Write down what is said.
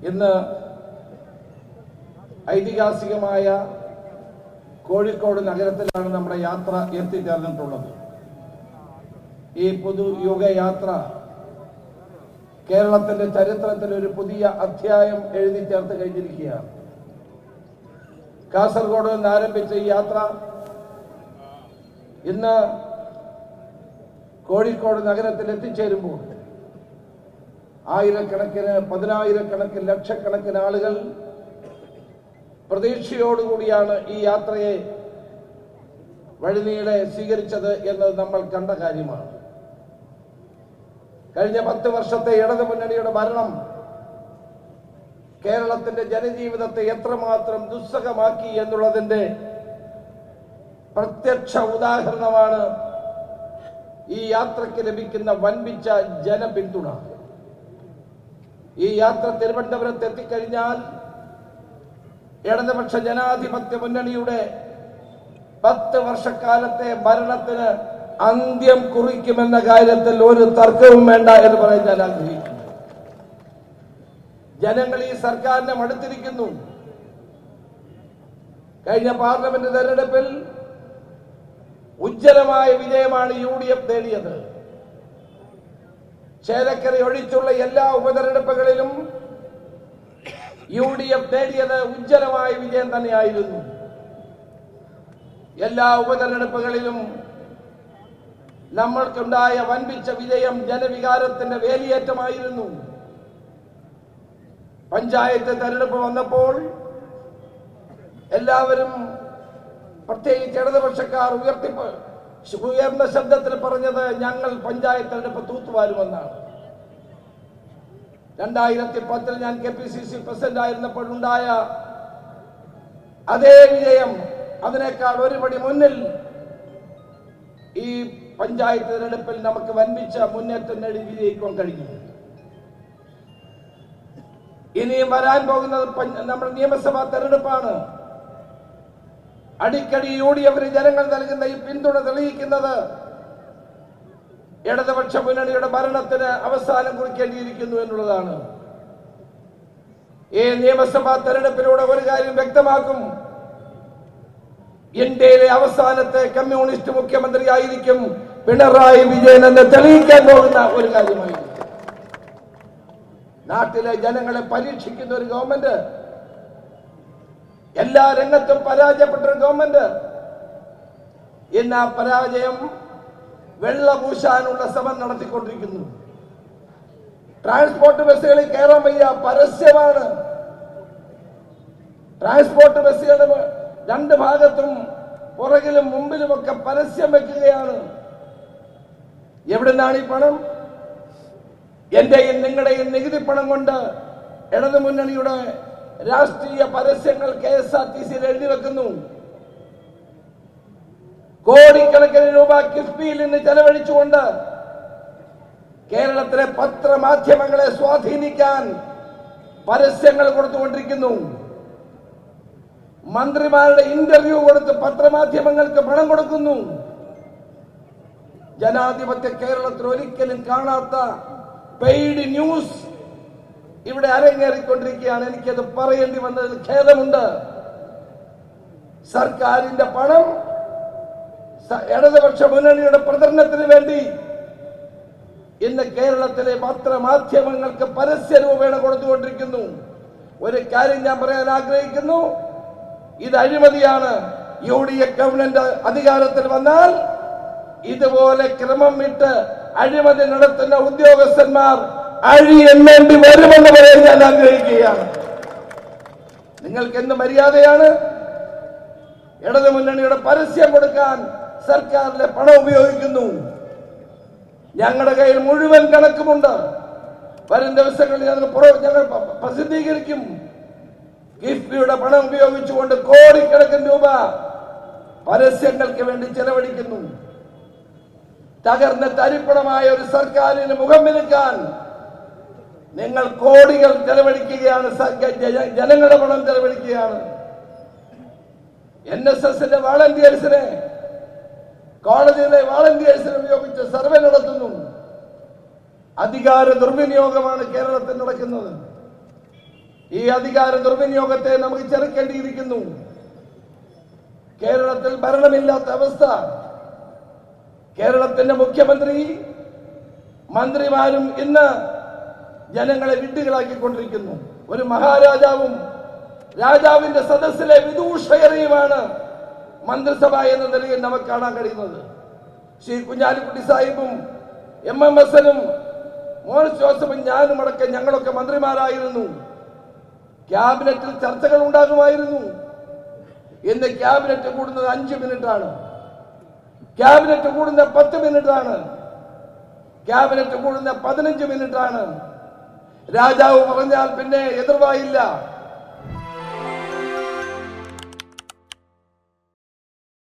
ഇന്ന് ഐതിഹാസികമായ കോഴിക്കോട് നഗരത്തിലാണ് നമ്മുടെ യാത്ര എത്തിച്ചേർന്നിട്ടുള്ളത്. ഈ പൊതുയുഗ യാത്ര കേരളത്തിന്റെ ചരിത്രത്തിൽ ഒരു പുതിയ അധ്യായം എഴുതി ചേർത്ത് കഴിഞ്ഞിരിക്കുകയാണ്. കാസർഗോഡ് നിന്ന് ആരംഭിച്ച ഈ യാത്ര ഇന്ന് കോഴിക്കോട് നഗരത്തിൽ എത്തിച്ചേരുമ്പോൾ ആയിരക്കണക്കിന്, പതിനായിരക്കണക്കിന്, ലക്ഷക്കണക്കിന് ആളുകൾ പ്രതീക്ഷയോടുകൂടിയാണ് ഈ യാത്രയെ വഴിനീളെ സ്വീകരിച്ചത് എന്നത് നമ്മൾ കണ്ട കാര്യമാണ്. കഴിഞ്ഞ 10 വർഷത്തെ ഇടതു മുന്നണിയുടെ ഭരണം കേരളത്തിന്റെ ജനജീവിതത്തെ എത്രമാത്രം ദുസ്സഹമാക്കി എന്നുള്ളതിന്റെ പ്രത്യക്ഷ ഉദാഹരണമാണ് ഈ യാത്രയ്ക്ക് ലഭിക്കുന്ന വൻപിച്ച ജനപിന്തുണ. ഈ യാത്ര തിരുവനന്തപുരത്ത് എത്തിക്കഴിഞ്ഞാൽ ഇടതുപക്ഷ ജനാധിപത്യ മുന്നണിയുടെ 10 വർഷക്കാലത്തെ ഭരണത്തിന് അന്ത്യം കുറിക്കുമെന്ന കാര്യത്തിൽ ഒരു തർക്കവും വേണ്ട എന്ന് പറയാൻ ഞാൻ ആഗ്രഹിക്കുന്നു. ജനങ്ങൾ ഈ സർക്കാരിനെ മടുത്തിരിക്കുന്നു. കഴിഞ്ഞ പാർലമെന്റ് തെരഞ്ഞെടുപ്പിൽ ഉജ്ജ്വലമായ വിജയമാണ് UDF നേടിയത്. ചേലക്കര ഒഴിച്ചുള്ള എല്ലാ ഉപതെരഞ്ഞെടുപ്പുകളിലും UDF നേടിയത് ഉജ്ജ്വലമായ വിജയം തന്നെയായിരുന്നു. എല്ലാ ഉപതെരഞ്ഞെടുപ്പുകളിലും നമ്മൾക്കുണ്ടായ വൻപിച്ച വിജയം ജനവികാരത്തിന്റെ വേലിയേറ്റമായിരുന്നു. പഞ്ചായത്ത് തെരഞ്ഞെടുപ്പ് വന്നപ്പോൾ എല്ലാവരും, പ്രത്യേകിച്ച് ഇടതുപക്ഷക്കാർ ഉയർന്ന ശബ്ദത്തിൽ പറഞ്ഞത് ഞങ്ങൾ പഞ്ചായത്ത് തെരഞ്ഞെടുപ്പ് തൂത്തുവാരുമെന്നാണ്. 2010 ഞാൻ KPCC പ്രസിഡന്റ് ആയിരുന്നപ്പോഴുണ്ടായ അതേ വിജയം, അതിനേക്കാൾ ഒരുപടി മുന്നിൽ ഈ പഞ്ചായത്ത് തെരഞ്ഞെടുപ്പിൽ നമുക്ക് വൻപിച്ച മുന്നേറ്റം നേടി വിജയിക്കാൻ കഴിഞ്ഞു. ഇനിയും വരാൻ പോകുന്നത് നമ്മുടെ നിയമസഭാ തെരഞ്ഞെടുപ്പാണ്. അടിക്കടി UDF ജനങ്ങൾ നൽകുന്ന ഈ പിന്തുണ തെളിയിക്കുന്നത് ഇടതുപക്ഷ മുന്നണിയുടെ ഭരണത്തിന് അവസാനം കുറിക്കേണ്ടിയിരിക്കുന്നു എന്നുള്ളതാണ്. ഈ നിയമസഭാ തെരഞ്ഞെടുപ്പിലൂടെ ഒരു കാര്യം വ്യക്തമാക്കും: ഇന്ത്യയിലെ അവസാനത്തെ കമ്മ്യൂണിസ്റ്റ് മുഖ്യമന്ത്രിയായിരിക്കും പിണറായി വിജയൻ എന്ന് തെളിയിക്കാൻ പോകുന്ന ഒരു കാര്യമായിരിക്കും. നാട്ടിലെ ജനങ്ങളെ പരീക്ഷിക്കുന്ന ഒരു ഗവൺമെന്റ്, എല്ലാ രംഗത്തും പരാജയപ്പെട്ട ഒരു ഗവൺമെന്റ് ഇന്ന് ആ പരാജയം വെള്ളപൂശാനുള്ള ശ്രമം നടത്തിക്കൊണ്ടിരിക്കുന്നു. ട്രാൻസ്പോർട്ട് ബസ്സുകളിൽ കയറാൻ വയ്യ, പരസ്യമാണ്. ട്രാൻസ്പോർട്ട് ബസ്സുകളുടെ 2 ഭാഗത്തും പുറകിലും മുമ്പിലുമൊക്കെ പരസ്യം വെക്കുകയാണ്. എവിടുന്നാണ് ഈ പണം? എന്റെയും നിങ്ങളുടെയും നികുതി പണം കൊണ്ട് ഇടതുമുന്നണിയുടെ രാഷ്ട്രീയ പരസ്യങ്ങൾ KSRTCയിൽ എഴുതി വെക്കുന്നു. കോടിക്കണക്കിന് രൂപ കിഫ്ബിയിൽ നിന്ന് ചെലവഴിച്ചുകൊണ്ട് കേരളത്തിലെ പത്രമാധ്യമങ്ങളെ സ്വാധീനിക്കാൻ പരസ്യങ്ങൾ കൊടുത്തുകൊണ്ടിരിക്കുന്നു. മന്ത്രിമാരുടെ ഇന്റർവ്യൂ കൊടുത്ത് പത്രമാധ്യമങ്ങൾക്ക് പണം കൊടുക്കുന്നു. ജനാധിപത്യ കേരളത്തിൽ ഒരിക്കലും കാണാത്ത പെയ്ഡ് ന്യൂസ് ഇവിടെ അരങ്ങേറിക്കൊണ്ടിരിക്കുകയാണ്. എനിക്കത് പറയേണ്ടി വന്നതിൽ ഖേദമുണ്ട്. സർക്കാരിന്റെ പണം ഇടതുപക്ഷ മുന്നണിയുടെ പ്രചരണത്തിന് വേണ്ടി ഇന്ന് കേരളത്തിലെ പത്രമാധ്യമങ്ങൾക്ക് പരസ്യ രൂപേണ കൊടുത്തുകൊണ്ടിരിക്കുന്നു. ഒരു കാര്യം ഞാൻ പറയാൻ ആഗ്രഹിക്കുന്നു: ഇത് അഴിമതിയാണ്. UDF ഗവൺമെന്റ് അധികാരത്തിൽ വന്നാൽ ഇതുപോലെ ക്രമം വിട്ട് അഴിമതി നടത്തുന്ന ഉദ്യോഗസ്ഥന്മാർ അഴിയെണ്ണേണ്ടി വരുമെന്ന് പറയാൻ ഞാൻ ആഗ്രഹിക്കുകയാണ്. നിങ്ങൾക്ക് എന്ത് മര്യാദയാണ്? ഇടതു മുന്നണിയുടെ പരസ്യം കൊടുക്കാൻ സർക്കാരിലെ പണം ഉപയോഗിക്കുന്നു. ഞങ്ങളുടെ കയ്യിൽ മുഴുവൻ കണക്കുമുണ്ട്. വരും ദിവസങ്ങളിൽ ഞങ്ങൾ പ്രസിദ്ധീകരിക്കും. കിഫ്ബിയുടെ പണം ഉപയോഗിച്ചുകൊണ്ട് കോടിക്കണക്കിന് രൂപ പരസ്യങ്ങൾക്ക് വേണ്ടി ചെലവഴിക്കുന്നു. തകർന്ന തരിപ്പണമായ ഒരു സർക്കാരിന് മുഖം മിനുക്കാൻ നിങ്ങൾ കോടികൾ ചെലവഴിക്കുകയാണ്. ജനങ്ങളുടെ പണം ചെലവഴിക്കുകയാണ്. NSSന്റെ വാളണ്ടിയേഴ്സിനെ, കോളേജിലെ വാളണ്ടിയേഴ്സിനെ ഉപയോഗിച്ച് സർവേ നടത്തുന്നു. അധികാര ദുർവിനിയോഗമാണ് കേരളത്തിൽ നടക്കുന്നത്. ഈ അധികാര ദുർവിനിയോഗത്തെ നമുക്ക് ചെറുക്കേണ്ടിയിരിക്കുന്നു. കേരളത്തിൽ ഭരണമില്ലാത്ത അവസ്ഥ, കേരളത്തിന്റെ മുഖ്യമന്ത്രി മന്ത്രിമാരും ഇന്ന് ജനങ്ങളെ വിഡ്ഢികളാക്കിക്കൊണ്ടിരിക്കുന്നു. ഒരു മഹാരാജാവും രാജാവിന്റെ സദസ്സിലെ വിദൂഷകരെയുമാണ് മന്ത്രിസഭ എന്ന നിലയിൽ നമുക്ക് കാണാൻ കഴിയുന്നത്. ശ്രീ കുഞ്ഞാലിക്കുട്ടി സാഹിബും MMSനും മോൻസ് ജോസഫും ഞാനും അടക്കം ഞങ്ങളൊക്കെ മന്ത്രിമാരായിരുന്നു. ക്യാബിനറ്റിൽ ചർച്ചകൾ ഉണ്ടാകുമായിരുന്നു. ഇന്ന് ക്യാബിനറ്റ് കൂടുന്നത് 5 മിനിറ്റാണ്, ക്യാബിനറ്റ് കൂടുന്ന 10 മിനിറ്റാണ്, ക്യാബിനറ്റ് കൂടുന്ന 15 മിനിറ്റാണ്. രാജാവ് പറഞ്ഞാൽ പിന്നെ എതിർവായില്ല.